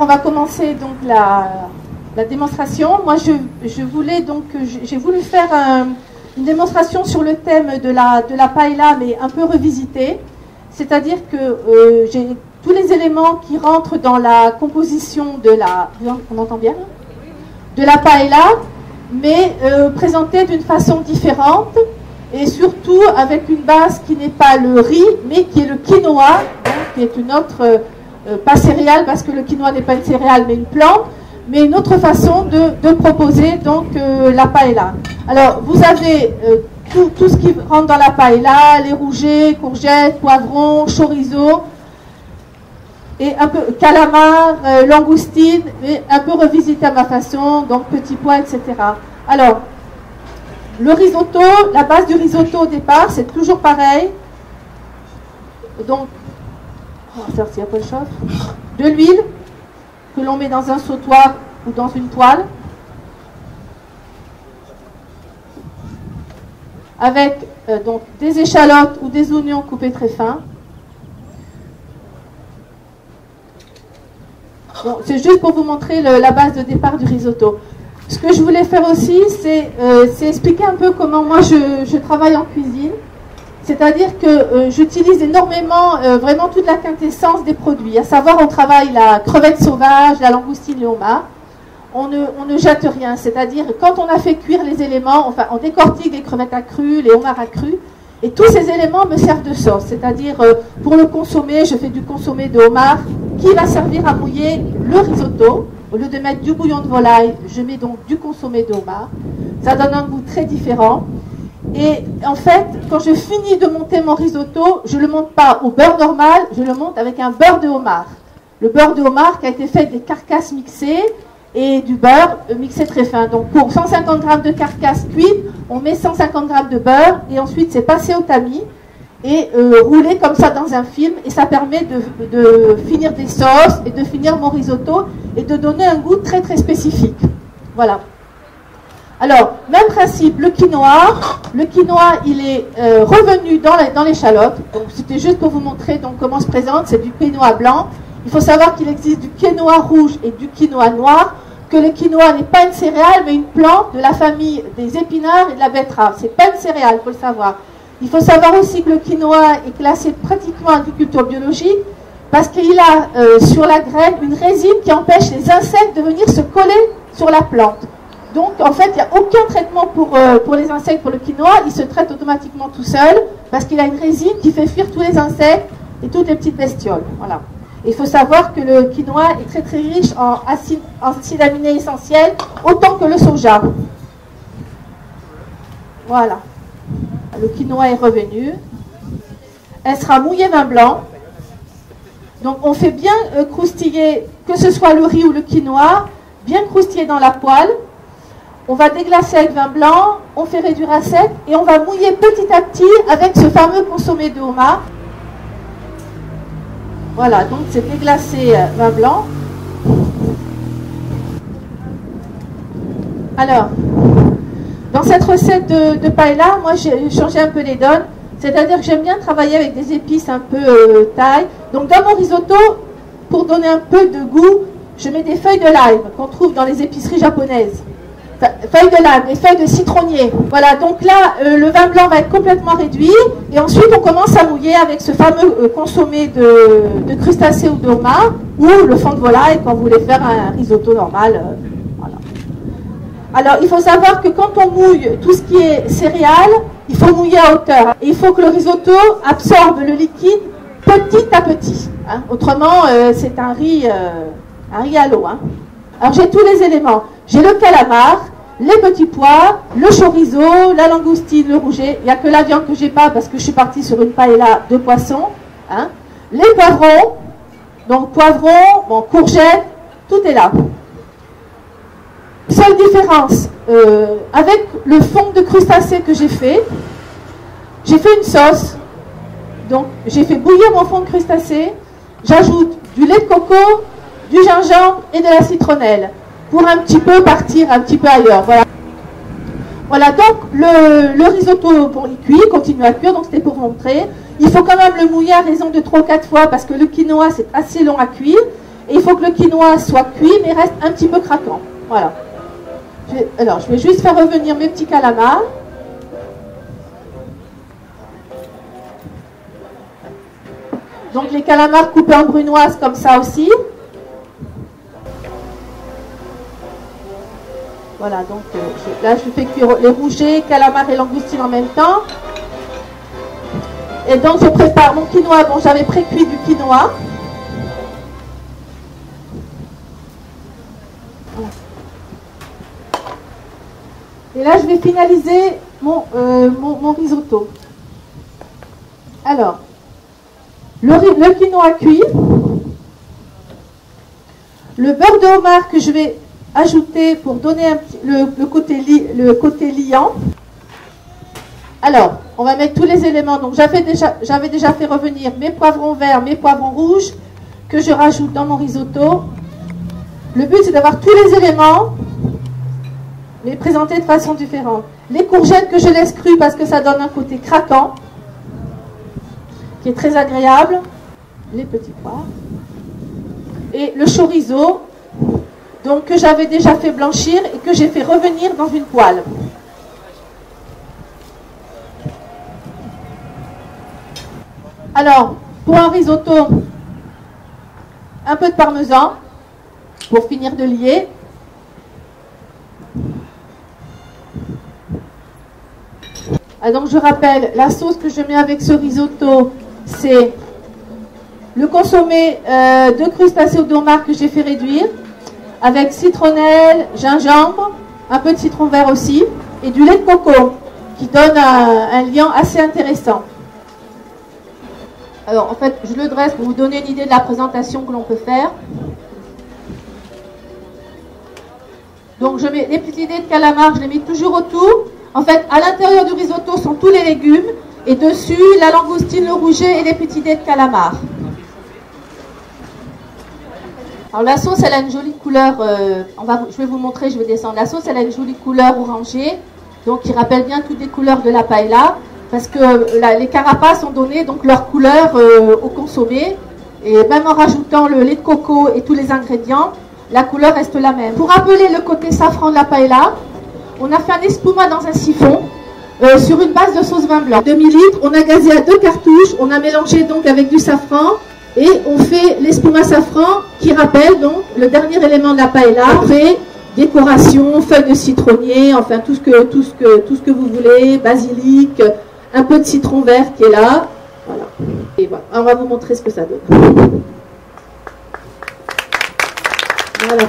on va commencer donc la démonstration. Moi, j'ai voulu faire une démonstration sur le thème de la paella, mais un peu revisité. C'est-à-dire que j'ai tous les éléments qui rentrent dans la composition on entend bien, de la paella, mais présentés d'une façon différente et surtout avec une base qui n'est pas le riz, mais qui est le quinoa, donc, qui est une autre, pas céréale, parce que le quinoa n'est pas une céréale, mais une plante, mais une autre façon de proposer donc la paella. Alors, vous avez tout ce qui rentre dans la paella, les rougets, courgettes, poivrons, chorizo, et un peu calamar, langoustine, mais un peu revisité à ma façon, donc petits pois, etc. Alors, le risotto, la base du risotto au départ, c'est toujours pareil. Donc, on va faire s'il n'y a pas de chauffe. De l'huile que l'on met dans un sautoir ou dans une poêle. Avec donc des échalotes ou des oignons coupés très fins. Bon, c'est juste pour vous montrer la base de départ du risotto. Ce que je voulais faire aussi, c'est expliquer un peu comment moi je travaille en cuisine. C'est-à-dire que j'utilise énormément, vraiment toute la quintessence des produits. À savoir, on travaille la crevette sauvage, la langoustine, le homard. On ne jette rien. C'est-à-dire, quand on a fait cuire les éléments, enfin, on décortique les crevettes à cru, les homards à cru. Et tous ces éléments me servent de sauce. C'est-à-dire, pour le consommé, je fais du consommé de homard qui va servir à mouiller le risotto. Au lieu de mettre du bouillon de volaille, je mets donc du consommé de homard. Ça donne un goût très différent. Et en fait, quand je finis de monter mon risotto, je ne le monte pas au beurre normal, je le monte avec un beurre de homard. Le beurre de homard qui a été fait des carcasses mixées et du beurre mixé très fin. Donc pour 150 g de carcasse cuite, on met 150 g de beurre et ensuite c'est passé au tamis et roulé comme ça dans un film, et ça permet de finir des sauces et de finir mon risotto et de donner un goût très très spécifique. Voilà. Alors, même principe, le quinoa, il est revenu dans l'échalote. Donc c'était juste pour vous montrer donc comment se présente. C'est du quinoa blanc. Il faut savoir qu'il existe du quinoa rouge et du quinoa noir, que le quinoa n'est pas une céréale mais une plante de la famille des épinards et de la betterave. C'est pas une céréale, il faut le savoir. Il faut savoir aussi que le quinoa est classé pratiquement en agriculture biologique parce qu'il a sur la graine une résine qui empêche les insectes de venir se coller sur la plante. Donc en fait, il n'y a aucun traitement pour les insectes, pour le quinoa. Il se traite automatiquement tout seul parce qu'il a une résine qui fait fuir tous les insectes et toutes les petites bestioles. Voilà. Il faut savoir que le quinoa est très très riche en acides aminés essentiels, autant que le soja. Voilà. Le quinoa est revenu. Elle sera mouillée vin blanc. Donc on fait bien croustiller, que ce soit le riz ou le quinoa, bien croustiller dans la poêle. On va déglacer avec vin blanc, on fait réduire à sec et on va mouiller petit à petit avec ce fameux consommé de homard. Voilà, donc c'est déglacé vin blanc. Alors, dans cette recette de paella, moi j'ai changé un peu les donnes. C'est-à-dire que j'aime bien travailler avec des épices un peu thaï. Donc dans mon risotto, pour donner un peu de goût, je mets des feuilles de lime qu'on trouve dans les épiceries japonaises. Feuilles de lime, des feuilles de citronnier. Voilà, donc là, le vin blanc va être complètement réduit. Et ensuite, on commence à mouiller avec ce fameux consommé de crustacés ou de homard, ou le fond de volaille quand vous voulez faire un risotto normal. Voilà. Alors, il faut savoir que quand on mouille tout ce qui est céréales, il faut mouiller à hauteur. Et il faut que le risotto absorbe le liquide petit à petit. Hein. Autrement, c'est un riz à l'eau. Hein. Alors, j'ai tous les éléments. J'ai le calamar, les petits pois, le chorizo, la langoustine, le rouget. Il n'y a que la viande que j'ai pas parce que je suis partie sur une paella de poisson. Hein. Les poivrons, donc poivrons, bon, courgettes, tout est là. Seule différence, avec le fond de crustacés que j'ai fait une sauce. Donc j'ai fait bouillir mon fond de crustacés, j'ajoute du lait de coco, du gingembre et de la citronnelle pour un petit peu partir un petit peu ailleurs. Voilà. Voilà, donc le risotto, bon, il cuit, continue à cuire, donc c'était pour montrer. Il faut quand même le mouiller à raison de 3 ou 4 fois parce que le quinoa c'est assez long à cuire. Et il faut que le quinoa soit cuit, mais reste un petit peu craquant. Voilà. Alors, je vais juste faire revenir mes petits calamars. Donc, les calamars coupés en brunoise comme ça aussi. Voilà, donc là, je fais cuire les rougets, calamars et langoustines en même temps. Et donc, je prépare mon quinoa. Bon, j'avais pré-cuit du quinoa. Et là, je vais finaliser mon risotto. Alors, le quinoa cuit, le beurre de homard que je vais ajouter pour donner le côté liant. Alors, on va mettre tous les éléments. Donc, j'avais déjà fait revenir mes poivrons verts, mes poivrons rouges que je rajoute dans mon risotto. Le but, c'est d'avoir tous les éléments, mais présentés de façon différente. Les courgettes que je laisse crues parce que ça donne un côté craquant, qui est très agréable. Les petits pois. Et le chorizo, donc que j'avais déjà fait blanchir et que j'ai fait revenir dans une poêle. Alors, pour un risotto, un peu de parmesan pour finir de lier. Ah, donc je rappelle, la sauce que je mets avec ce risotto, c'est le consommé de crustacés ou de homard que j'ai fait réduire, avec citronnelle, gingembre, un peu de citron vert aussi, et du lait de coco, qui donne un liant assez intéressant. Alors, en fait, je le dresse pour vous donner une idée de la présentation que l'on peut faire. Donc, je mets les petits dés de calamar, je les mets toujours autour. En fait, à l'intérieur du risotto sont tous les légumes. Et dessus, la langoustine, le rouget et les petits dés de calamar. Alors, la sauce, elle a une jolie couleur. Je vais vous montrer, je vais descendre. La sauce, elle a une jolie couleur orangée. Donc, qui rappelle bien toutes les couleurs de la paella. Parce que les carapaces ont donné donc leur couleur au consommé. Et même en rajoutant le lait de coco et tous les ingrédients, la couleur reste la même. Pour rappeler le côté safran de la paella, on a fait un espuma dans un siphon sur une base de sauce vin blanc. Demi-litre, on a gazé à 2 cartouches, on a mélangé donc avec du safran et on fait l'espuma safran qui rappelle donc le dernier élément de la paella. Après, décoration, feuilles de citronnier, enfin tout ce que vous voulez, basilic, un peu de citron vert qui est là. Voilà. Et voilà, on va vous montrer ce que ça donne. Voilà.